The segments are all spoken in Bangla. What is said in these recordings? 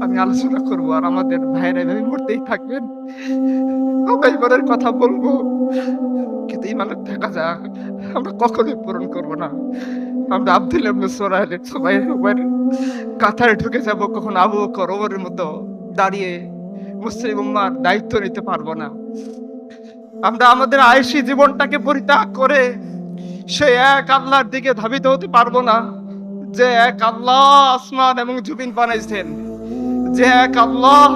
আমি আলোচনা করবো, আর আমাদের ভাইয়েরা এভাবে মরতেই থাকবেন। আমরা ইমানের কথা বলবো, কিন্তু ইমানের থাকা যাক আমরা কখনোই পূরণ করব না। আমরা আব্দুল্লাহ ইবনে সুবাইর কাতারে ঢুকে যাব, কখনো আবু বকর ওমরের মতো দাঁড়িয়ে মুসলিম উম্মার দায়িত্ব নিতে পারবো না। আমরা আমাদের আয়েশি জীবনটাকে পরিত্যাগ করে সেই এক আল্লাহর দিকে ধাবিত হতে পারবো না, যে এক আল্লাহ আসমান এবং জমিন বানাইছেন, যে এক আল্লাহ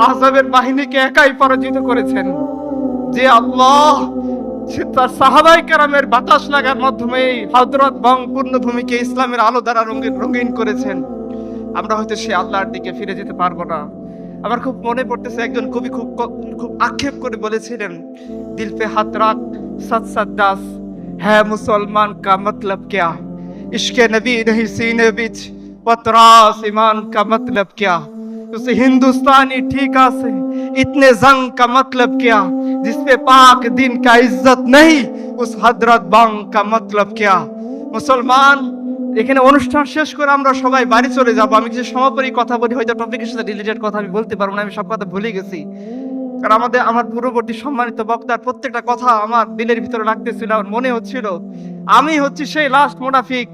আযাবের বাহিনীকে একাই পরাজিত করেছেন, যে আল্লাহ তার সাহাবায়ে কেরামের বাতাস লাগার মাধ্যমে হযরত বং পূর্ণভূমিকে ইসলামের আলো দ্বারা রঙিন করেছেন। আমরা হয়তো সেই আল্লাহর দিকে ফিরে যেতে পারবো না। আমার খুব মনে পড়তেছে, একজন কবি খুব আক্ষেপ করে বলেছিলেন, দিল পে হাত রাখ সত সত দাস হ্যাঁ মুসলমান কা মতলব क्या इश्क़ नबी नहीं सीने बिच पतरास ईमान का मतलब क्या उसे हिंदुस्तानी ठीका से इतने जंग का मतलब क्या जिसपे पाक दिन का इज्जत नहीं उस हजरत बंग का मतलब क्या। মুসলমান, এখানে অনুষ্ঠান শেষ করে আমরা সবাই বাড়ি চলে যাব। আমি কিছু সমাপনী কথা বলি, হয়তো টপিকের সাথে রিলেটেড কথা আমি বলতে পারবো না, আমি সব কথা ভুলে গেছি। কারণ আমার পূর্ববর্তী সম্মানিত বক্তার প্রত্যেকটা কথা আমার দিলের ভিতরে লাগতেছিল, আমার মনে হচ্ছিল আমি হচ্ছি সেই লাস্ট মুনাফিক,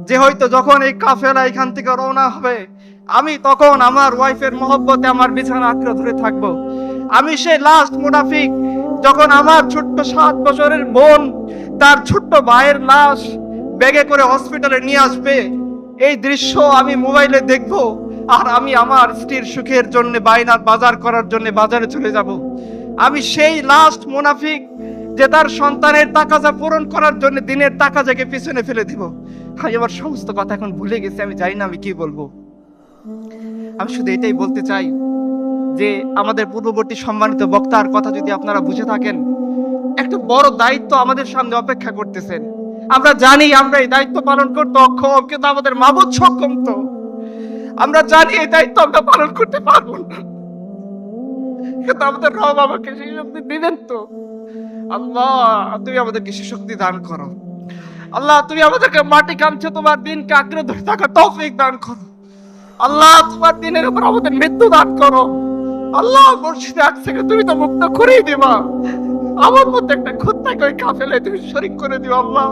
যে হয়তো যখন এই কাফেলা এখান থেকে রওনা হবে, আমি তখন আমার ওয়াইফের মহব্বতে আমার বিছানা আঁকড়ে ধরে থাকবো। আমি সেই লাস্ট মুনাফিক, যখন আমার ছোট্ট 7 বছরের বোন তার ছোট্ট ভাইয়ের লাশ ব্যাগে করে হসপিটালে নিয়ে আসবে, এই দৃশ্য আমি মোবাইলে দেখবো, আর আমি আমার স্ত্রীর সুখের জন্য বাইনার বাজার করার জন্য বাজারে চলে যাব। আমি সেই লাস্ট মুনাফিক, যে তার সন্তানের তাকাজা পূরণ করার জন্য দিনের তাকাজাকে পিছনে ফেলে দিব। আমি আমার সমস্ত কথা এখন ভুলে গেছি, আমি জানি না আমি কি বলবো। আমি শুধু এটাই বলতে চাই যে আমাদের পূর্ববর্তী সম্মানিত বক্তার কথা যদি আপনারা বুঝে থাকেন, একটা বড় দায়িত্ব আমাদের সামনে অপেক্ষা করতেছেন। আমরা জানি আমরা এই দায়িত্ব পালন করতে অক্ষম, কিন্তু আমাদের মাবুদ সক্ষম। তো আমরা জানি এই দায়িত্ব আমরা পালন করতে পারবো না, কিন্তু আমাদের রব আমাকে সেই শক্তি দিবেন। তো আল্লাহ, তুমি আমাদেরকে সেই শক্তি দান করো। আল্লাহ, তুমি আমাদেরকে মাটি কামছে তোমার দিনকে আঁকড়ে ধরে থাকার তৌফিক দান করো। আল্লাহ, তোমার দিনের উপর আমাদের মৃত্যু দান করো। আল্লাহ, মসজিদে আকসাকে তুমি তো মুক্ত করেই দিবা, আমার মধ্যে একটা খুঁতটাকে ওই কাফেলায় তুমি শরীক করে দিও। আল্লাহ,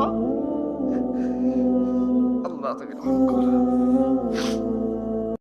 আল্লাহ তুমি রহম করো।